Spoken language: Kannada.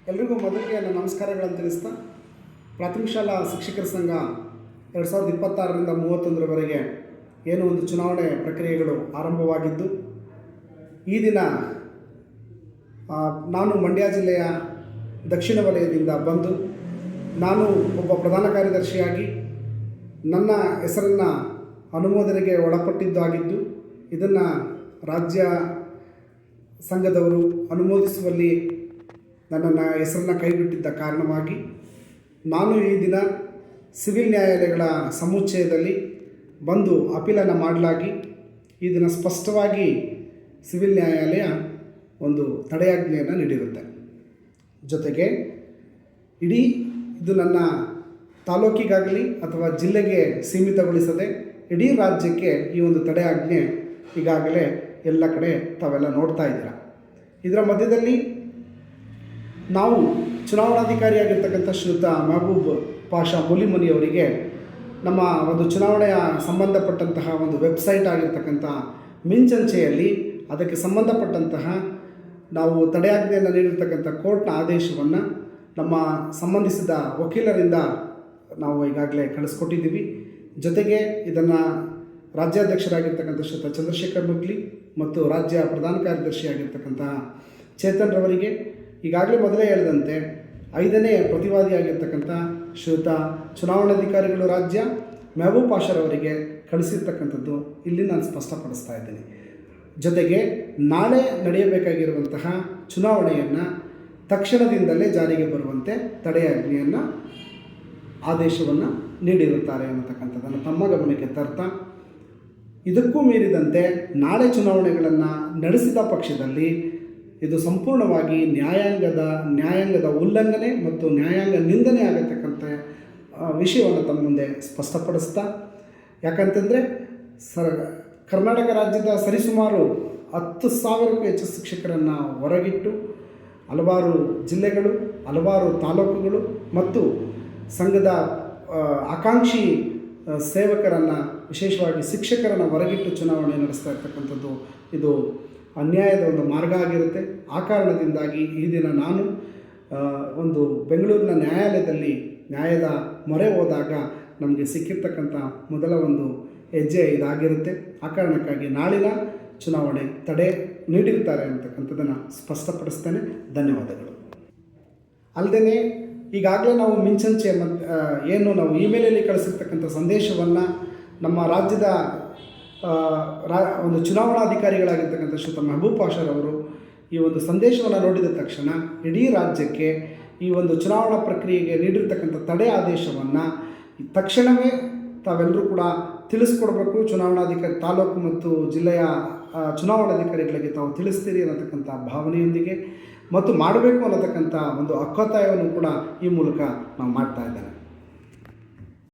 ಎಲ್ರಿಗೂ ಮೊದಲಿಗೆ ನನ್ನ ನಮಸ್ಕಾರಗಳನ್ನು ತಿಳಿಸ್ತಾ ಪ್ರಾಥಮಿಕ ಶಾಲಾ ಶಿಕ್ಷಕರ ಸಂಘ 2026ರಿಂದ 31ರವರೆಗೆ ಏನು ಒಂದು ಚುನಾವಣೆ ಪ್ರಕ್ರಿಯೆಗಳು ಆರಂಭವಾಗಿದ್ದು, ಈ ದಿನ ನಾನು ಮಂಡ್ಯ ಜಿಲ್ಲೆಯ ದಕ್ಷಿಣ ವಲಯದಿಂದ ಬಂದು ನಾನು ಒಬ್ಬ ಪ್ರಧಾನ ಕಾರ್ಯದರ್ಶಿಯಾಗಿ ನನ್ನ ಹೆಸರನ್ನು ಅನುಮೋದನೆಗೆ ಒಳಪಟ್ಟಿದ್ದಾಗಿದ್ದು, ಇದನ್ನು ರಾಜ್ಯ ಸಂಘದವರು ಅನುಮೋದಿಸುವಲ್ಲಿ ನನ್ನನ್ನು ಹೆಸರನ್ನು ಕೈಬಿಟ್ಟಿದ್ದ ಕಾರಣವಾಗಿ ನಾನು ಈ ದಿನ ಸಿವಿಲ್ ನ್ಯಾಯಾಲಯಗಳ ಸಮುಚ್ಚಯದಲ್ಲಿ ಬಂದು ಅಪೀಲನ್ನು ಮಾಡಲಾಗಿ ಈ ದಿನ ಸ್ಪಷ್ಟವಾಗಿ ಸಿವಿಲ್ ನ್ಯಾಯಾಲಯ ಒಂದು ತಡೆಯಾಜ್ಞೆಯನ್ನು ನೀಡಿರುತ್ತೆ. ಜೊತೆಗೆ ಇಡೀ ಇದು ನನ್ನ ತಾಲೂಕಿಗಾಗಲಿ ಅಥವಾ ಜಿಲ್ಲೆಗೆ ಸೀಮಿತಗೊಳಿಸದೆ ಇಡೀ ರಾಜ್ಯಕ್ಕೆ ಈ ಒಂದು ತಡೆಯಾಜ್ಞೆ ಈಗಾಗಲೇ ಎಲ್ಲ ಕಡೆ ತಾವೆಲ್ಲ ನೋಡ್ತಾ ಇದ್ದೀರ. ಇದರ ಮಧ್ಯದಲ್ಲಿ ನಾವು ಚುನಾವಣಾಧಿಕಾರಿಯಾಗಿರ್ತಕ್ಕಂಥ ಶ್ರೀಯುತ ಮೆಹಬೂಬ್ ಪಾಷಾ ಮುಲಿಮನಿ ಅವರಿಗೆ ನಮ್ಮ ಒಂದು ಚುನಾವಣೆಯ ಸಂಬಂಧಪಟ್ಟಂತಹ ಒಂದು ವೆಬ್ಸೈಟ್ ಆಗಿರ್ತಕ್ಕಂಥ ಮಿಂಚಂಚೆಯಲ್ಲಿ ಅದಕ್ಕೆ ಸಂಬಂಧಪಟ್ಟಂತಹ ನಾವು ತಡೆಯಾಜ್ಞೆಯನ್ನು ನೀಡಿರ್ತಕ್ಕಂಥ ಕೋರ್ಟ್ನ ಆದೇಶವನ್ನು ನಮ್ಮ ಸಂಬಂಧಿಸಿದ ವಕೀಲರಿಂದ ನಾವು ಈಗಾಗಲೇ ಕಳಿಸ್ಕೊಟ್ಟಿದ್ದೀವಿ. ಜೊತೆಗೆ ಇದನ್ನು ರಾಜ್ಯಾಧ್ಯಕ್ಷರಾಗಿರ್ತಕ್ಕಂಥ ಶ್ರೀಯುತ ಚಂದ್ರಶೇಖರ್ ನುಗ್ಲಿ ಮತ್ತು ರಾಜ್ಯ ಪ್ರಧಾನ ಕಾರ್ಯದರ್ಶಿಯಾಗಿರ್ತಕ್ಕಂತಹ ಚೇತನ್ ರವರಿಗೆ ಈಗಾಗಲೇ ಮೊದಲೇ ಹೇಳಿದಂತೆ 5ನೇ ಪ್ರತಿವಾದಿಯಾಗಿರ್ತಕ್ಕಂಥ ಶ್ರೀಯುತ ಚುನಾವಣಾಧಿಕಾರಿಗಳು ರಾಜ್ಯ ಮೆಹಬೂಬ್ ಪಾಷಾರವರಿಗೆ ಕಳಿಸಿರ್ತಕ್ಕಂಥದ್ದು ಇಲ್ಲಿ ನಾನು ಸ್ಪಷ್ಟಪಡಿಸ್ತಾ ಇದ್ದೀನಿ. ಜೊತೆಗೆ ನಾಳೆ ನಡೆಯಬೇಕಾಗಿರುವಂತಹ ಚುನಾವಣೆಯನ್ನು ತಕ್ಷಣದಿಂದಲೇ ಜಾರಿಗೆ ಬರುವಂತೆ ತಡೆಯಾಜ್ಞೆಯನ್ನು ಆದೇಶವನ್ನು ನೀಡಿರುತ್ತಾರೆ ಅನ್ನತಕ್ಕಂಥದ್ದನ್ನು ತಮ್ಮ ಗಮನಕ್ಕೆ ತರ್ತಾ, ಇದಕ್ಕೂ ಮೀರಿದಂತೆ ನಾಳೆ ಚುನಾವಣೆಗಳನ್ನು ನಡೆಸಿದ ಪಕ್ಷದಲ್ಲಿ ಇದು ಸಂಪೂರ್ಣವಾಗಿ ನ್ಯಾಯಾಂಗದ ಉಲ್ಲಂಘನೆ ಮತ್ತು ನ್ಯಾಯಾಂಗ ನಿಂದನೆ ಆಗತಕ್ಕಂಥ ವಿಷಯವನ್ನು ತಮ್ಮ ಮುಂದೆ ಸ್ಪಷ್ಟಪಡಿಸ್ತಾ, ಯಾಕಂತಂದರೆ ಕರ್ನಾಟಕ ರಾಜ್ಯದ ಸರಿಸುಮಾರು 10,000ಕ್ಕೂ ಹೆಚ್ಚು ಶಿಕ್ಷಕರನ್ನು ಹೊರಗಿಟ್ಟು ಹಲವಾರು ಜಿಲ್ಲೆಗಳು, ಹಲವಾರು ತಾಲೂಕುಗಳು ಮತ್ತು ಸಂಘದ ಆಕಾಂಕ್ಷಿ ಸೇವಕರನ್ನು, ವಿಶೇಷವಾಗಿ ಶಿಕ್ಷಕರನ್ನು ಹೊರಗಿಟ್ಟು ಚುನಾವಣೆ ನಡೆಸ್ತಾ ಇರ್ತಕ್ಕಂಥದ್ದು ಇದು ಅನ್ಯಾಯದ ಒಂದು ಮಾರ್ಗ ಆಗಿರುತ್ತೆ. ಆ ಕಾರಣದಿಂದಾಗಿ ಈ ದಿನ ನಾನು ಒಂದು ಬೆಂಗಳೂರಿನ ನ್ಯಾಯಾಲಯದಲ್ಲಿ ನ್ಯಾಯದ ಮೊರೆ ಹೋದಾಗ ನಮಗೆ ಸಿಕ್ಕಿರ್ತಕ್ಕಂಥ ಮೊದಲ ಒಂದು ಹೆಜ್ಜೆ ಇದಾಗಿರುತ್ತೆ. ಆ ಕಾರಣಕ್ಕಾಗಿ ನಾಳಿನ ಚುನಾವಣೆ ತಡೆ ನೀಡಿರ್ತಾರೆ ಅಂತಕ್ಕಂಥದ್ದನ್ನು ಸ್ಪಷ್ಟಪಡಿಸ್ತೇನೆ. ಧನ್ಯವಾದಗಳು. ಅಲ್ಲದೆ ಈಗಾಗಲೇ ನಾವು ಮಿಂಚಂಚೆ ಏನು ನಾವು ಇಮೇಲಲ್ಲಿ ಕಳಿಸಿರ್ತಕ್ಕಂಥ ಸಂದೇಶವನ್ನು ನಮ್ಮ ರಾಜ್ಯದ ಒಂದು ಚುನಾವಣಾಧಿಕಾರಿಗಳಾಗಿರ್ತಕ್ಕಂಥ ಶ್ರೀಯುತ ಮೆಹಬೂಬ್ ಪಾಷಾರವರು ಈ ಒಂದು ಸಂದೇಶವನ್ನು ನೋಡಿದ ತಕ್ಷಣ ಇಡೀ ರಾಜ್ಯಕ್ಕೆ ಈ ಒಂದು ಚುನಾವಣಾ ಪ್ರಕ್ರಿಯೆಗೆ ನೀಡಿರ್ತಕ್ಕಂಥ ತಡೆ ಆದೇಶವನ್ನು ತಕ್ಷಣವೇ ತಾವೆಲ್ಲರೂ ಕೂಡ ತಿಳಿಸ್ಕೊಡ್ಬೇಕು. ಚುನಾವಣಾಧಿಕಾರಿ ತಾಲೂಕು ಮತ್ತು ಜಿಲ್ಲೆಯ ಚುನಾವಣಾಧಿಕಾರಿಗಳಿಗೆ ತಾವು ತಿಳಿಸ್ತೀರಿ ಅನ್ನತಕ್ಕಂಥ ಭಾವನೆಯೊಂದಿಗೆ ಮತ್ತು ಮಾಡಬೇಕು ಅನ್ನತಕ್ಕಂಥ ಒಂದು ಒತ್ತಾಯವನ್ನು ಕೂಡ ಈ ಮೂಲಕ ನಾವು ಮಾಡ್ತಾ ಇದ್ದೇನೆ.